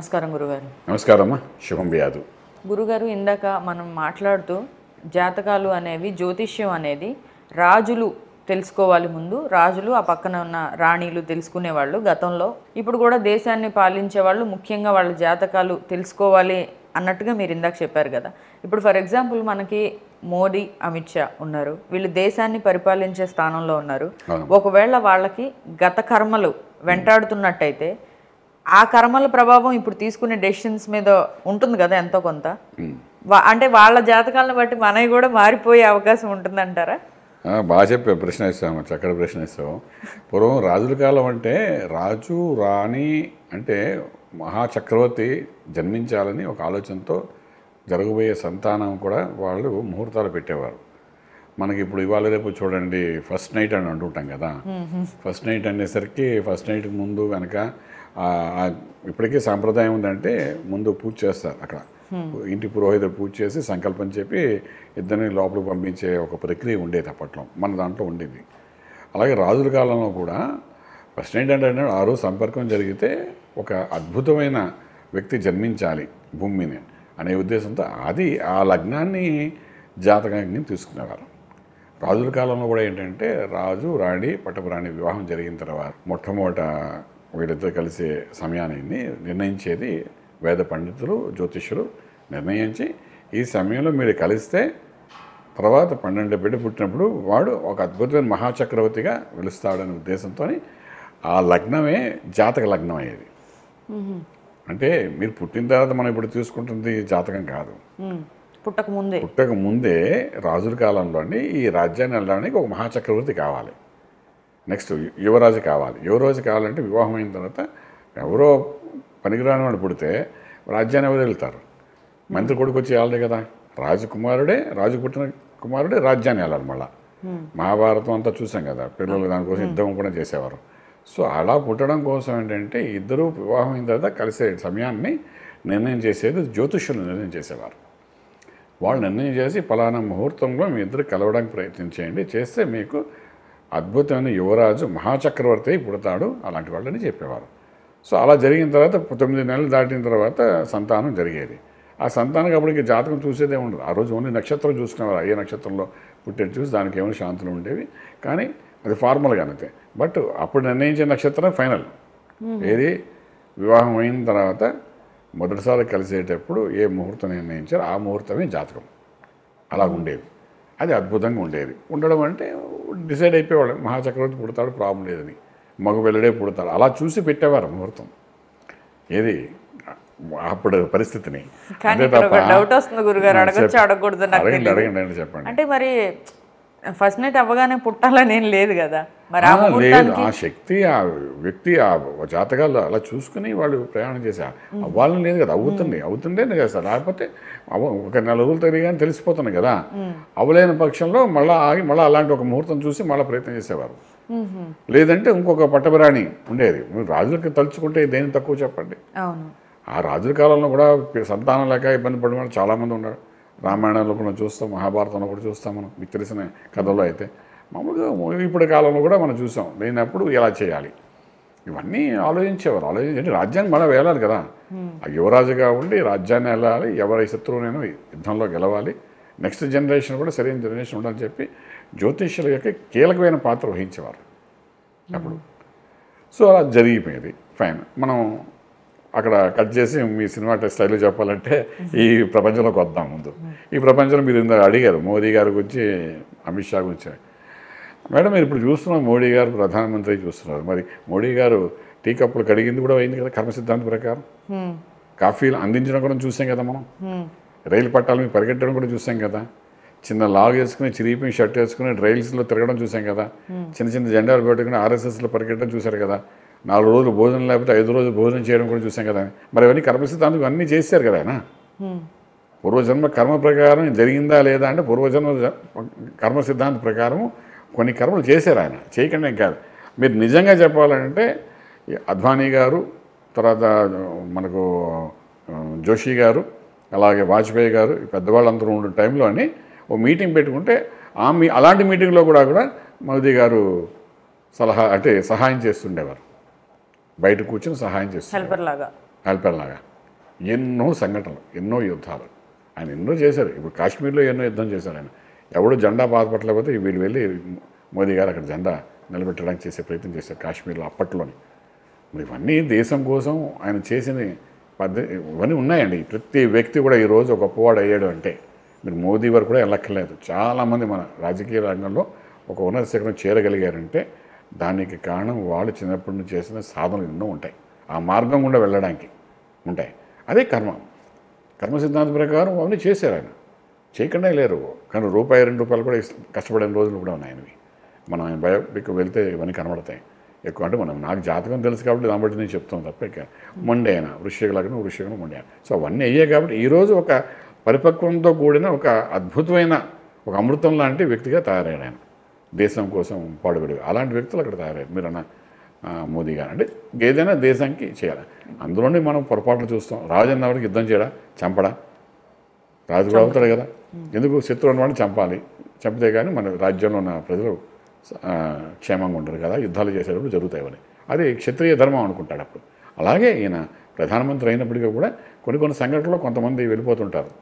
నమస్కారం గురుగారు. నమస్కారమ్మా, శుభం వ్యాధు. గురుగారు, ఇందాక మనం మాట్లాడుతూ జాతకాలు అనేవి, జ్యోతిష్యం అనేది రాజులు తెలుసుకోవాలి. ముందు రాజులు, ఆ పక్కన ఉన్న రాణీలు తెలుసుకునేవాళ్ళు గతంలో. ఇప్పుడు కూడా దేశాన్ని పాలించే వాళ్ళు ముఖ్యంగా వాళ్ళ జాతకాలు తెలుసుకోవాలి అన్నట్టుగా మీరు ఇందాక చెప్పారు కదా. ఇప్పుడు ఫర్ ఎగ్జాంపుల్ మనకి మోడీ, అమిత్ షా ఉన్నారు. వీళ్ళు దేశాన్ని పరిపాలించే స్థానంలో ఉన్నారు. ఒకవేళ వాళ్ళకి గత కర్మలు వెంటాడుతున్నట్టయితే ఆ కర్మల ప్రభావం ఇప్పుడు తీసుకునే డెసిషన్స్ మీద ఉంటుంది కదా ఎంతో కొంత. అంటే వాళ్ళ జాతకాలను బట్టి మనవి కూడా మారిపోయే అవకాశం ఉంటుందంటారా? బాగా చెప్పే ప్రశ్న ఇస్తాము, చక్కటి ప్రశ్న ఇస్తాము. పూర్వం రాజుల కాలం అంటే రాజు రాణి అంటే మహాచక్రవర్తి జన్మించాలని ఒక ఆలోచనతో జరగబోయే సంతానం కూడా వాళ్ళు ముహూర్తాలు పెట్టేవారు. మనకి ఇప్పుడు ఇవాళ రేపు చూడండి, ఫస్ట్ నైట్ అని అంటుంటాం కదా. ఫస్ట్ నైట్ అనేసరికి ఫస్ట్ నైట్కి ముందు వెనక ఇప్పటికీ సాంప్రదాయం ఉందంటే ముందు పూజ చేస్తారు. అక్కడ ఇంటి పురోహితుడు పూజ చేసి సంకల్పం చెప్పి ఇద్దరిని లోపలికి పంపించే ఒక ప్రక్రియ ఉండేది అప్పట్లో, మన దాంట్లో ఉండేది. అలాగే రాజుల కాలంలో కూడా ఫస్ట్ నైట్ అంటే ఆ రోజు సంపర్కం జరిగితే ఒక అద్భుతమైన వ్యక్తి జన్మించాలి భూమి మీద అనే ఉద్దేశంతో అది ఆ లగ్నాన్ని జాతకాన్ని తీసుకునేవారు. రాజుల కాలంలో కూడా ఏంటంటే రాజు రాణి పట్టపురాణి వివాహం జరిగిన తర్వాత మొట్టమొదట వీళ్ళిద్దరు కలిసే సమయాన్ని నిర్ణయించేది వేద పండితులు, జ్యోతిష్యులు నిర్ణయించి ఈ సమయంలో మీరు కలిస్తే తర్వాత 12 బిడ్డ పుట్టినప్పుడు వాడు ఒక అద్భుతమైన మహాచక్రవర్తిగా వెలుస్తాడనే ఉద్దేశంతో ఆ లగ్నమే జాతక లగ్నం అయ్యేది. అంటే మీరు పుట్టిన తర్వాత మనం ఇప్పుడు తీసుకుంటుంది జాతకం కాదు, పుట్టక ముందే రాజుల కాలంలోని ఈ రాజ్యాన్ని వెళ్ళడానికి ఒక మహాచక్రవర్తి కావాలి. నెక్స్ట్ యువరాజు కావాలి. యువరాజు కావాలంటే వివాహం అయిన తర్వాత ఎవరో పనికిరాని వాడు పుడితే రాజ్యాన్ని ఎవరు వెళ్తారు? మంత్రి కొడుకు వచ్చి వెళ్ళాలి కదా. రాజు పుట్టిన కుమారుడే రాజ్యాన్ని వెళ్ళాలి. మళ్ళీ మహాభారతం అంతా చూసాం కదా, పిల్లలు దానికోసం యుద్ధం కూడా చేసేవారు. సో అలా పుట్టడం కోసం ఏంటంటే ఇద్దరు వివాహం అయిన తర్వాత కలిసే సమయాన్ని నిర్ణయం చేసేది జ్యోతిష్యులు నిర్ణయం చేసేవారు. వాళ్ళు నిర్ణయం చేసి పలానా ముహూర్తంలో మీ ఇద్దరు కలవడానికి ప్రయత్నం చేయండి, చేస్తే మీకు అద్భుతమైన యువరాజు మహాచక్రవర్తి పుడతాడు అలాంటి వాళ్ళని చెప్పేవారు. సో అలా జరిగిన తర్వాత 9 నెలలు దాటిన తర్వాత సంతానం జరిగేది. ఆ సంతానం అప్పటికి జాతకం చూసేదే ఉండదు. ఆ రోజు ఓన్లీ నక్షత్రం చూసుకునేవారు. ఏ నక్షత్రంలో పుట్టేది చూసి దానికి ఏమైనా శాంతులు ఉండేవి, కానీ అది ఫార్మల్గా అంతే. బట్ అప్పుడు నిర్ణయించే నక్షత్రం ఫైనల్. ఏది వివాహం అయిన తర్వాత మొదటిసారి కలిసేటప్పుడు ఏ ముహూర్తం నిర్ణయించారో ఆ ముహూర్తమే జాతకం. అలా ఉండేది. అది అద్భుతంగా ఉండేది. ఉండడం అంటే డిసైడ్ అయిపోయేవాళ్ళు మహాచక్రవర్తి పుడతాడు, ప్రాబ్లం లేదని, మగ వెల్లడే పుడతాడు, అలా చూసి పెట్టేవారు ముహూర్తం. ఏది అప్పుడు పరిస్థితిని. అడగండి చెప్పండి. అంటే మరి ఫస్ట్ నైట్ అవ్వగానే పుట్టాలని ఏం లేదు కదా, మరి లేదు. ఆ శక్తి ఆ వ్యక్తి ఆ జాతకాలు అలా చూసుకుని వాళ్ళు ప్రయాణం చేశారు. అవ్వాలని లేదు కదా, అవుతుండే చేస్తారు. లేకపోతే ఒక 4 రోజులు తిరిగానే తెలిసిపోతున్నాయి కదా. అవ్వలేని పక్షంలో మళ్ళీ ఆగి మళ్ళీ అలాంటి ఒక ముహూర్తం చూసి మళ్ళీ ప్రయత్నం చేసేవారు. లేదంటే ఇంకొక పట్టపురాణి ఉండేది. రాజులకి తలుచుకుంటే దేని తక్కువ చెప్పండి. ఆ రాజుల కాలంలో కూడా సంతానం లేక ఇబ్బంది పడిన వాళ్ళు చాలామంది ఉన్నారు. రామాయణంలో కూడా చూస్తాం, మహాభారతంలో కూడా చూస్తాం. మనం మీకు తెలిసిన కథలో అయితే మామూలుగా ఇప్పటి కాలంలో కూడా మనం చూసాం. లేనప్పుడు ఎలా చేయాలి ఇవన్నీ ఆలోచించేవారు. ఆలోచించి రాజ్యాన్ని మనం వెళ్ళాలి కదా. ఆ యువరాజుగా ఉండి రాజ్యాన్ని వెళ్ళాలి, ఎవరి శత్రువునైనా యుద్ధంలో గెలవాలి, నెక్స్ట్ జనరేషన్ కూడా సరైన జనరేషన్ ఉండాలని చెప్పి జ్యోతిష్యుల యొక్క కీలకమైన పాత్ర వహించేవారు అప్పుడు. సో అలా జరిగిపోయేది. ఫైన్. మనం అక్కడ కట్ చేసి మీ సినిమా స్టైల్లో చెప్పాలంటే ఈ ప్రపంచంలోకి వద్దాం. ముందు ఈ ప్రపంచంలో మీరు ఇందాక అడిగారు మోదీ గారి గురించి, అమిత్ షా గురించి. మేడం మీరు ఇప్పుడు చూస్తున్నాం, మోడీ గారు ప్రధానమంత్రి చూస్తున్నారు. మరి మోడీ గారు టీ కప్పులు కడిగింది కూడా అయింది కదా కర్మ సిద్ధాంతం ప్రకారం. కాఫీలు అందించడం కూడా చూసాం కదా మనం. రైలు పట్టాల మీద పరిగెట్టడం కూడా చూసాం కదా. చిన్న లాగ్ వేసుకుని చిరిగిపోయిన షర్ట్ వేసుకుని రైల్స్లో తిరగడం చూసాం కదా. చిన్న చిన్న జెండాలు పెట్టుకుని ఆర్ఎస్ఎస్లో పరిగెట్టడం చూశారు కదా. 4 రోజులు భోజనం లేకపోతే 5 రోజులు భోజనం చేయడం కూడా చూసాం కదా. మరి అవన్నీ కర్మసిద్ధాంతం అన్నీ చేశారు కదా ఆయన. పూర్వజన్మ కర్మ ప్రకారం జరిగిందా లేదా అంటే పూర్వజన్మ కర్మ సిద్ధాంత ప్రకారం కొన్ని కర్మలు చేశారు ఆయన, చేయకుండా కాదు. మీరు నిజంగా చెప్పాలంటే అద్వానీ గారు, తర్వాత మనకు జోషి గారు, అలాగే వాజ్పేయి గారు, పెద్దవాళ్ళందరూ ఉన్న టైంలోని ఓ మీటింగ్ పెట్టుకుంటే అలాంటి మీటింగ్లో కూడా మోదీ గారు సహాయం చేస్తుండేవారు. బయట కూర్చొని సహాయం చేస్తారు, హెల్పర్ లాగా. ఎన్నో సంఘటనలు, ఎన్నో యుద్ధాలు ఆయన ఎన్నో చేశారు. ఇప్పుడు కాశ్మీర్లో ఎన్నో యుద్ధం చేశారు ఆయన. ఎవడు జెండా బాధపడలేకపోతే వీళ్ళు వెళ్ళి మోదీ గారు అక్కడ జెండా నిలబెట్టడానికి చేసే ప్రయత్నం చేశారు కాశ్మీర్లో అప్పట్లోని. మరి ఇవన్నీ దేశం కోసం ఆయన చేసిన ఇవన్నీ ఉన్నాయండి. ప్రతి వ్యక్తి కూడా ఈరోజు గొప్పవాడు అయ్యాడు అంటే మీరు మోదీ వారు కూడా వెళ్ళక్కర్లేదు. చాలామంది మన రాజకీయ రంగంలో ఒక ఉన్నత శిఖరం చేరగలిగారంటే దానికి కారణం వాళ్ళు చిన్నప్పటి నుంచి చేసిన సాధనలు ఎన్నో ఉంటాయి. ఆ మార్గం గుండా వెళ్ళడానికి ఉంటాయి. అదే కర్మ సిద్ధాంతం ప్రకారం అవన్నీ చేశారు ఆయన. చేయకుండా లేరు. కానీ రూపాయి 2 రూపాయలు కూడా కష్టపడిన రోజులు కూడా ఉన్నాయి ఆయనవి. మనం ఆయన బయోపిక్ వెళ్తే ఇవన్నీ కనబడతాయి. ఎక్కువ అంటే నాకు జాతకం తెలుసు కాబట్టి దాన్ని బట్టి నేను చెప్తాను తప్ప ఇక మొండే అయినా వృశ్చిక మొండే అయినా. సో అవన్నీ అయ్యాయి కాబట్టి ఈరోజు ఒక పరిపక్వంతో కూడిన ఒక అద్భుతమైన ఒక అమృతం లాంటి వ్యక్తిగా తయారయ్యాడు ఆయన. దేశం కోసం పాడుబడి అలాంటి వ్యక్తులు అక్కడ తయారయ్యారు. మీరు అన్న మోదీ గారు అంటే ఏదైనా దేశానికి చేయాలి. అందులోనే మనం పొరపాట్లు చూస్తాం. రాజు అన్నవాడికి యుద్ధం చేయడా, చంపడా? రాజు కూడా అవుతాడు కదా. ఎందుకు? శత్రువు అన్నవాడిని చంపాలి. చంపితే కానీ మన రాజ్యంలో ఉన్న ప్రజలు క్షేమంగా ఉండరు కదా. యుద్ధాలు చేసేటప్పుడు జరుగుతాయని అది క్షత్రియ ధర్మం అనుకుంటాడు అప్పుడు. అలాగే ఈయన ప్రధానమంత్రి అయినప్పటికీ కూడా కొన్ని సంఘటనలో కొంతమంది వెళ్ళిపోతుంటారు.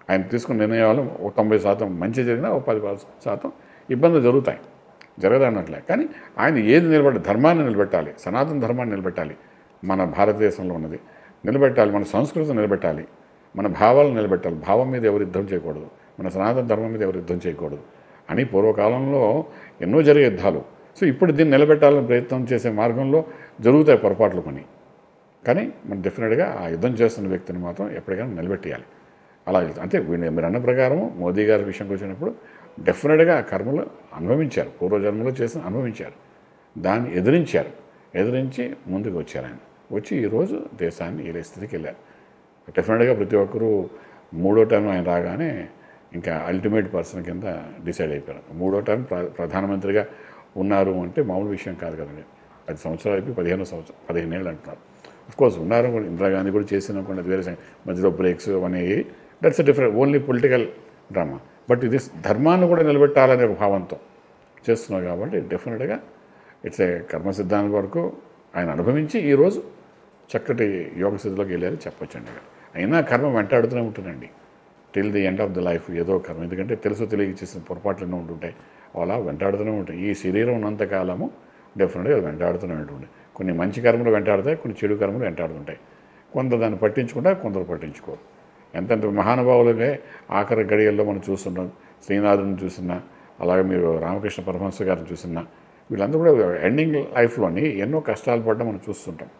ఆయన తీసుకున్న నిర్ణయాలు 90% మంచి జరిగినా 10% ఇబ్బందులు జరుగుతాయి. జరగదన్నట్లే. కానీ ఆయన ఏది ధర్మాన్ని నిలబెట్టాలి, సనాతన ధర్మాన్ని నిలబెట్టాలి, మన భారతదేశంలో ఉన్నది నిలబెట్టాలి, మన సంస్కృతిని నిలబెట్టాలి, మన భావాలను నిలబెట్టాలి. భావం మీద ఎవరు యుద్ధం చేయకూడదు, మన సనాతన ధర్మం మీద ఎవరు యుద్ధం చేయకూడదు అని పూర్వకాలంలో ఎన్నో జరిగే యుద్ధాలు. సో ఇప్పుడు దీన్ని నిలబెట్టాలని ప్రయత్నం చేసే మార్గంలో జరుగుతాయి పొరపాట్లు కొన్ని. కానీ మనం డెఫినెట్గా ఆ యుద్ధం చేస్తున్న వ్యక్తిని మాత్రం ఎప్పటికైనా నిలబెట్టేయాలి. అలా అంటే మీరు అన్న ప్రకారం మోదీ గారి విషయంకి వచ్చినప్పుడు డెఫినెట్గా ఆ కర్మలు అనుభవించారు, పూర్వజన్మలో చేసిన అనుభవించారు, దాన్ని ఎదిరించి ముందుకు వచ్చారు ఆయన. వచ్చి ఈరోజు దేశాన్ని ఏ స్థితికి వెళ్ళారు. డెఫినెట్గా ప్రతి ఒక్కరూ 3వ టర్మ్ ఆయన రాగానే ఇంకా అల్టిమేట్ పర్సన్ కింద డిసైడ్ అయిపోయారు. 3వ టర్మ్ ప్రధానమంత్రిగా ఉన్నారు అంటే మామూలు విషయం కాదు కదండి. 10 సంవత్సరాలు అయిపోయి 15 ఏళ్ళు అంటున్నారు. అఫ్కోర్స్ ఉన్నారు, ఇందిరాగాంధీ కూడా చేసిన కొన్ని వేరే మధ్యలో బ్రేక్స్ అనేవి. That's different, only political drama. But ఇది ధర్మాన్ని కూడా నిలబెట్టాలనే ఒక భావంతో చేస్తున్నారు కాబట్టి డెఫినెట్గా ఇట్స్ ఏ కర్మ సిద్ధాంతం వరకు ఆయన అనుభవించి ఈరోజు చక్కటి యోగ స్థితిలోకి వెళ్ళారు చెప్పొచ్చండి. అయినా కర్మ వెంటాడుతూనే ఉంటుందండి till the end of the life. ఏదో కర్మ, ఎందుకంటే తెలియక చేసిన పొరపాట్లు ఎన్నో ఉంటుంటాయి, అలా వెంటాడుతూనే ఉంటాయి. ఈ శరీరం ఉన్నంతకాలము డెఫినెట్గా వెంటాడుతూనే ఉంటుంది. కొన్ని మంచి కర్మలు వెంటాడుతాయి, కొన్ని చెడు కర్మలు వెంటాడుతుంటాయి. కొందరు దాన్ని పట్టించుకుంటారు, కొందరు పట్టించుకోరు. ఎంతెంత మహానుభావులుగా ఆఖరి గడియల్లో మనం చూస్తున్నాం. శ్రీనాథుని చూసినా, అలాగే మీరు రామకృష్ణ పరమహంస గారిని చూసినా, వీళ్ళందరూ కూడా ఎండింగ్ లైఫ్లోని ఎన్నో కష్టాలు పడడం మనం చూస్తుంటాం.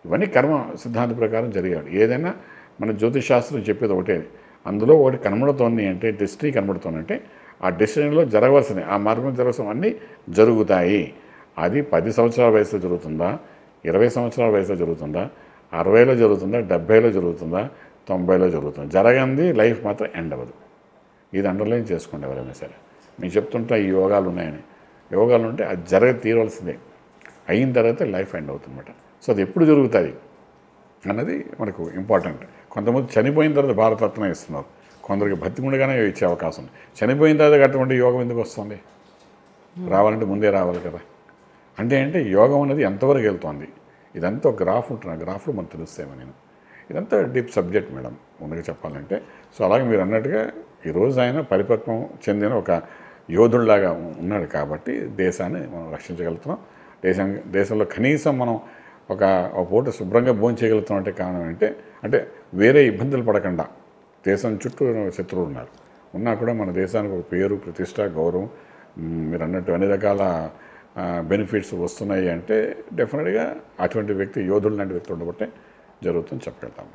ఇవన్నీ కర్మ సిద్ధాంత ప్రకారం జరిగాడు. ఏదైనా మన జ్యోతిష్ శాస్త్రం చెప్పేది ఒకటే, అందులో ఒకటి కనబడుతోంది అంటే డెస్టినీ కనబడుతోందంటే ఆ డెస్టినీలో జరగవలసినవి, ఆ మార్గంలో జరగవలసినవి అన్నీ జరుగుతాయి. అది 10 సంవత్సరాల వయసులో జరుగుతుందా, 20 సంవత్సరాల వయసులో జరుగుతుందా, 60లో జరుగుతుందా, 70లో జరుగుతుందా, 90లో జరుగుతుంది. జరగంది లైఫ్ మాత్రం ఎండ్ అవ్వదు. ఇది అండర్లైన్ చేసుకోండి ఎవరైనా సరే. నేను చెప్తుంటా ఈ యోగాలు ఉన్నాయని. యోగాలు ఉంటే అది తీరవలసిందే. అయిన తర్వాత లైఫ్ ఎండ్ అవుతుందన్నమాట. సో అది ఎప్పుడు జరుగుతుంది అన్నది మనకు ఇంపార్టెంట్. కొంతమంది చనిపోయిన తర్వాత భారతరత్న ఇస్తున్నారు, కొందరికి బతికుండగానే ఇచ్చే అవకాశం ఉంది. చనిపోయిన తర్వాత అటువంటి యోగం ఎందుకు వస్తుంది? రావాలంటే ముందే రావాలి కదా. అంటే యోగం అనేది ఎంతవరకు వెళ్తుంది, ఇదంతా ఒక గ్రాఫ్ ఉంటుంది. ఆ గ్రాఫ్లో మనకు తెలుస్తామో నేను. ఇదంతా డీప్ సబ్జెక్ట్ మేడం ఉన్నగా చెప్పాలంటే. సో అలాగే మీరు అన్నట్టుగా ఈరోజు ఆయన పరిపక్వం చెందిన ఒక యోధుడిలాగా ఉన్నాడు కాబట్టి దేశాన్ని మనం రక్షించగలుగుతున్నాం. దేశంలో కనీసం మనం ఒక పూట శుభ్రంగా భోజనం చేయగలుగుతాం అంటే కారణం అంటే వేరే ఇబ్బందులు పడకుండా. దేశం చుట్టూ శత్రువులు ఉన్నా కూడా మన దేశానికి ఒక పేరు, ప్రతిష్ట, గౌరవం, మీరు అన్నట్టు అన్ని రకాల బెనిఫిట్స్ వస్తున్నాయి అంటే డెఫినెట్గా అటువంటి వ్యక్తి, యోధుడు లాంటి వ్యక్తి ఉండబట్టే జరుగుతుందని చెప్పగలుగుతాము.